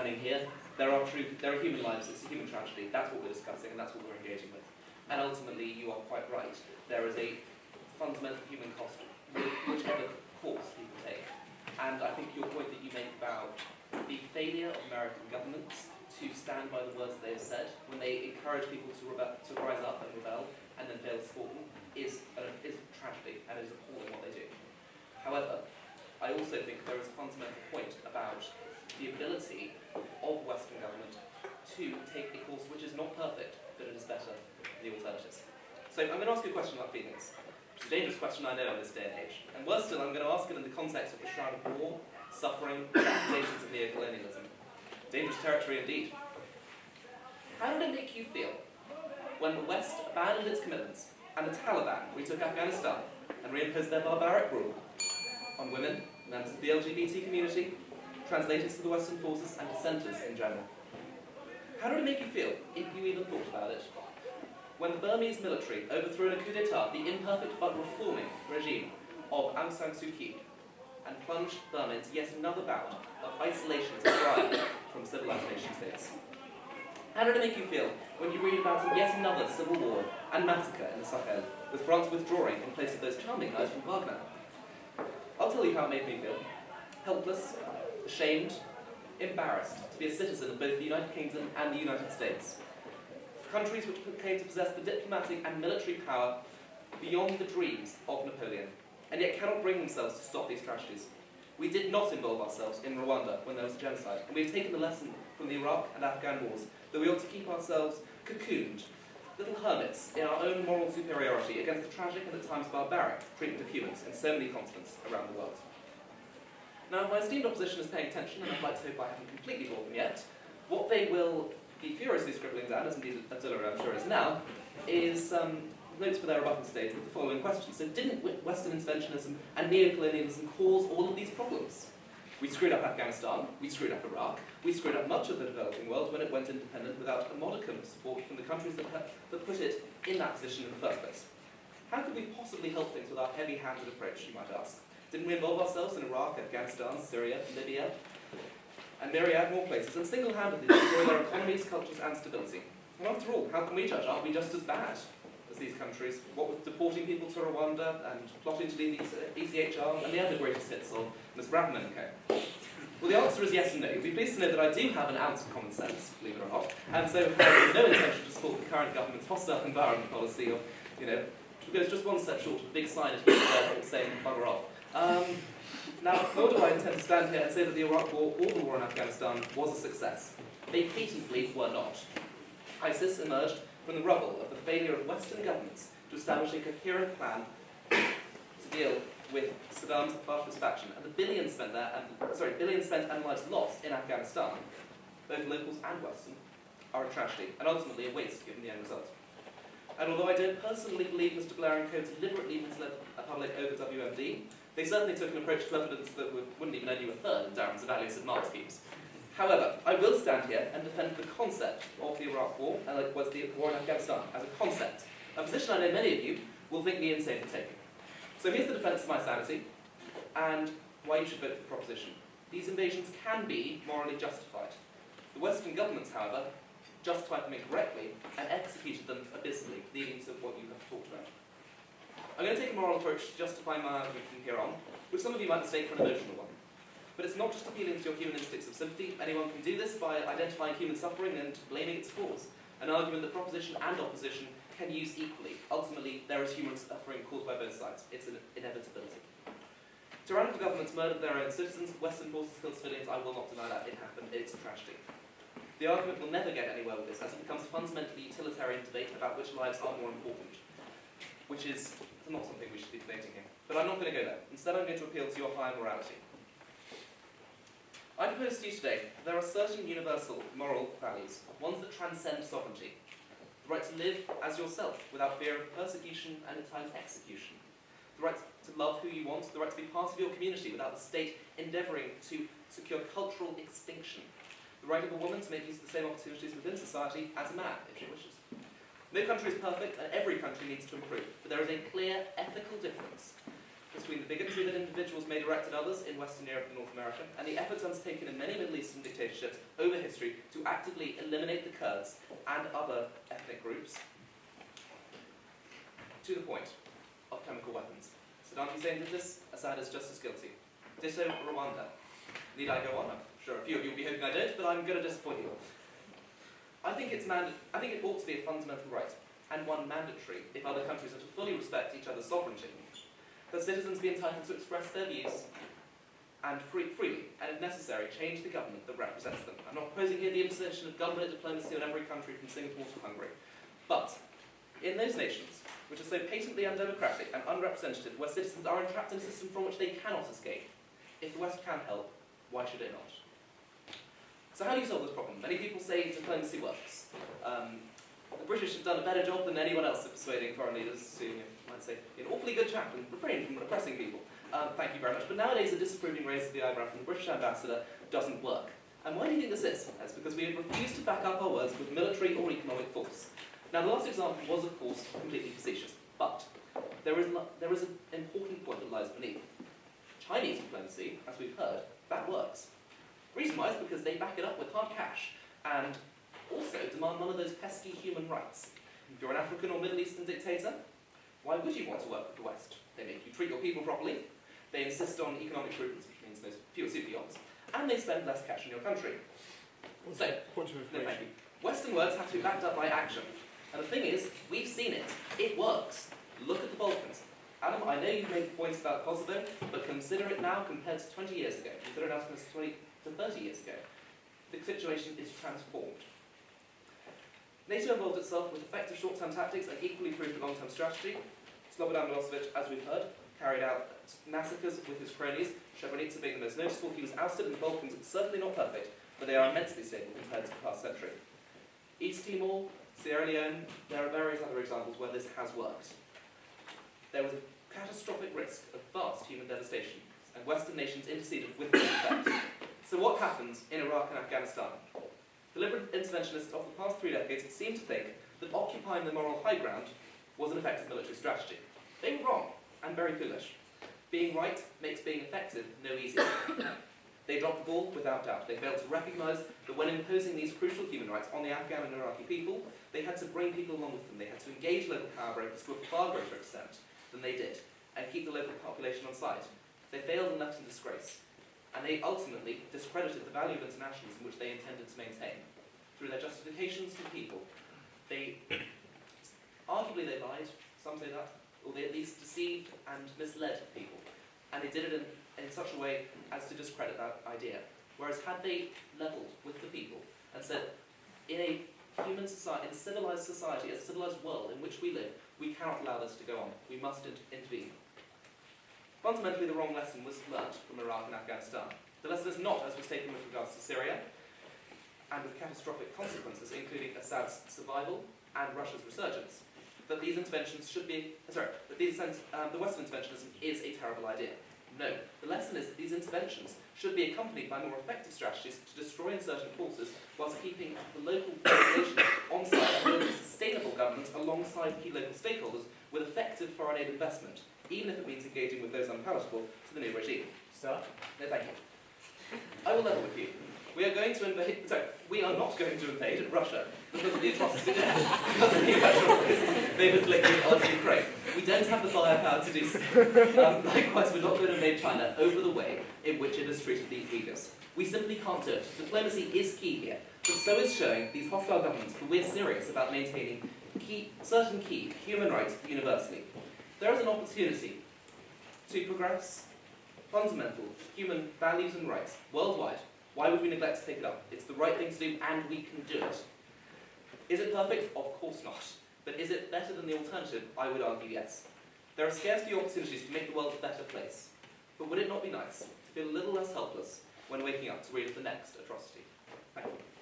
standing here, there are human lives, it's a human tragedy, that's what we're discussing and that's what we're engaging with. And ultimately, you are quite right, there is a fundamental human cost with whichever course people take. And I think your point that you make about the failure of American governments to stand by the words that they have said when they encourage people to rise up and rebel and then fail to support them is a tragedy and is appalling what they do. However, I also think there is a fundamental point about the ability of Western government to take a course which is not perfect, but it is better than the alternatives. So I'm going to ask you a question about feelings. It's a dangerous question, I know, in this day and age. And worse still, I'm going to ask it in the context of the shroud of war, suffering, and accusations of neocolonialism. Dangerous territory indeed. How did it make you feel when the West abandoned its commitments and the Taliban retook Afghanistan and reimposed their barbaric rule on women, members of the LGBT community, translators to the Western forces, and dissenters in general? How did it make you feel, if you even thought about it, when the Burmese military overthrew in a coup d'etat the imperfect but reforming regime of Aung San Suu Kyi and plunged Burma into yet another bout of isolation and exile from civilized nation states? How did it make you feel when you read about yet another civil war and massacre in the Sahel, with France withdrawing in place of those charming guys from Wagner? I'll tell you how it made me feel. Helpless, ashamed, embarrassed to be a citizen of both the United Kingdom and the United States. Countries which claim to possess the diplomatic and military power beyond the dreams of Napoleon, and yet cannot bring themselves to stop these tragedies. We did not involve ourselves in Rwanda when there was a genocide, and we have taken the lesson from the Iraq and Afghan wars that we ought to keep ourselves cocooned, little hermits in our own moral superiority against the tragic and at times barbaric treatment of humans in so many continents around the world. Now, my esteemed opposition is paying attention, and I'd like to hope I haven't completely bored them yet. What they will be furiously scribbling down, as indeed Abdullah I'm sure is now, is notes for their rebuttal stage with the following question. So didn't Western interventionism and neocolonialism cause all of these problems? We screwed up Afghanistan, we screwed up Iraq, we screwed up much of the developing world when it went independent without a modicum of support from the countries that put it in that position in the first place. How could we possibly help things with our heavy-handed approach, you might ask? Didn't we involve ourselves in Iraq, Afghanistan, Syria, Libya, and myriad more places, and single-handedly destroy their economies, cultures, and stability? And after all, how can we judge? Aren't we just as bad as these countries? What with deporting people to Rwanda and plotting to leave ECHR and the other greatest hits of Ms. Bradman and Co? Well, the answer is yes and no. You'll be pleased to know that I do have an ounce of common sense, believe it or not, and so have no intention to support the current government's hostile environment policy of, which goes just one step short of a big sign at Heathrow Airport saying bugger off. Now, nor do I intend to stand here and say that the Iraq War or the war in Afghanistan was a success. They patently were not. ISIS emerged from the rubble of the failure of Western governments to establish a coherent plan to deal with Saddam's fascist faction, and the billions spent and lives lost in Afghanistan, both locals and Western, are a tragedy, and ultimately a waste given the end result. And although I don't personally believe Mr. Blair and Co. deliberately misled a public over WMD, they certainly took an approach to evidence that wouldn't even earn you a third in Durham's evaluated mark schemes. However, I will stand here and defend the concept of the Iraq War, and was the war in Afghanistan, as a concept, a position I know many of you will think me insane for taking. So here's the defence of my sanity, and why you should vote for the proposition. These invasions can be morally justified. The Western governments, however, justified them incorrectly and executed them abysmally, leading to what you have talked about. I'm going to take a moral approach to justify my argument from here on, which some of you might mistake for an emotional one. But it's not just appealing to your human instincts of sympathy. Anyone can do this by identifying human suffering and blaming its cause. An argument that proposition and opposition can use equally. Ultimately, there is human suffering caused by both sides. It's an inevitability. Tyrannical governments murdered their own citizens, Western forces killed civilians. I will not deny that. It happened. It's a tragedy. The argument will never get anywhere with this, as it becomes a fundamentally utilitarian debate about which lives are more important, which is not something we should be debating here. But I'm not going to go there. Instead, I'm going to appeal to your higher morality. I propose to you today that there are certain universal moral values, ones that transcend sovereignty. The right to live as yourself without fear of persecution and in time execution. The right to love who you want, the right to be part of your community without the state endeavouring to secure cultural extinction. The right of a woman to make use of the same opportunities within society as a man, if she wishes. No country is perfect, and every country needs to improve, but there is a clear ethical difference between the bigotry that individuals may direct at others in Western Europe and North America, and the efforts undertaken in many Middle Eastern dictatorships over history to actively eliminate the Kurds and other ethnic groups, to the point of chemical weapons. Saddam Hussein did this, Assad is just as guilty. Ditto Rwanda. Need I go on? I'm sure a few of you will be hoping I don't, but I'm going to disappoint you. I think it ought to be a fundamental right, and one mandatory if other countries are to fully respect each other's sovereignty, that citizens be entitled to express their views and freely, and if necessary, change the government that represents them. I'm not proposing here the imposition of government diplomacy on every country from Singapore to Hungary. But in those nations which are so patently undemocratic and unrepresentative, where citizens are entrapped in a system from which they cannot escape, if the West can help, why should it not? So how do you solve this problem? Many people say diplomacy works. The British have done a better job than anyone else at persuading foreign leaders to, you might say, be an awfully good chap and refrain from oppressing people. Thank you very much. But nowadays, a disapproving raise of the eyebrow from the British ambassador doesn't work. And why do you think this is? That's because we have refused to back up our words with military or economic force. Now, the last example was, of course, completely facetious. But there is an important point that lies beneath. Chinese diplomacy, as we've heard, that works. Reason why is because they back it up with hard cash and also demand none of those pesky human rights. If you're an African or Middle Eastern dictator, why would you want to work with the West? They make you treat your people properly, they insist on economic prudence, which means there's fewer super yachts, and they spend less cash in your country. So, no, thank you. Western words have to be backed up by action. And the thing is, we've seen it. It works. Look at the Balkans. Adam, I know you've made points about Kosovo, but consider it now compared to 20 years ago. Consider it now compared to 20 to 30 years ago. The situation is transformed. NATO involved itself with effective short-term tactics and equally proved a long-term strategy. Slobodan Milosevic, as we've heard, carried out massacres with his cronies, Srebrenica being the most noticeable. He was ousted in the Balkans. It's certainly not perfect, but they are immensely stable compared to the past century. East Timor, Sierra Leone, there are various other examples where this has worked. There was a catastrophic risk of vast human devastation, and Western nations interceded with the effect. So what happens in Iraq and Afghanistan? Deliberate interventionists of the past 3 decades seem to think that occupying the moral high ground was an effective military strategy. They were wrong, and very foolish. Being right makes being effective no easier. They dropped the ball without doubt. They failed to recognise that when imposing these crucial human rights on the Afghan and Iraqi people, they had to bring people along with them. They had to engage local power brokers to a far greater extent than they did, and keep the local population on side. They failed and left in disgrace. And they ultimately discredited the value of internationalism which they intended to maintain. Through their justifications to people, arguably they lied, some say that, or they at least deceived and misled people. And they did it in such a way as to discredit that idea. Whereas had they levelled with the people and said, in a human society, in a civilized society, a civilized world in which we live, we cannot allow this to go on. We must intervene. Fundamentally, the wrong lesson was learnt from Iraq and Afghanistan. The lesson is not, as was taken with regards to Syria, and with catastrophic consequences, including Assad's survival and Russia's resurgence, that these interventions should be, the Western interventionism is a terrible idea. No, the lesson is that these interventions should be accompanied by more effective strategies to destroy insurgent forces whilst keeping the local population on side and building sustainable governments alongside key local stakeholders with effective foreign aid investment, even if it means engaging with those unpalatable to the new regime. Sir? No, thank you. I will level with you. We are not going to invade Russia because of the atrocities they've inflicted on Ukraine. We don't have the firepower to do so. Likewise, we're not going to invade China over the way in which it has treated these Uyghurs. We simply can't do it. Diplomacy is key here, but so is showing these hostile governments that we're serious about maintaining certain key human rights universally. There is an opportunity to progress fundamental human values and rights worldwide. Why would we neglect to take it up? It's the right thing to do, and we can do it. Is it perfect? Of course not. But is it better than the alternative? I would argue yes. There are scarce few opportunities to make the world a better place. But would it not be nice to feel a little less helpless when waking up to read the next atrocity? Thank you.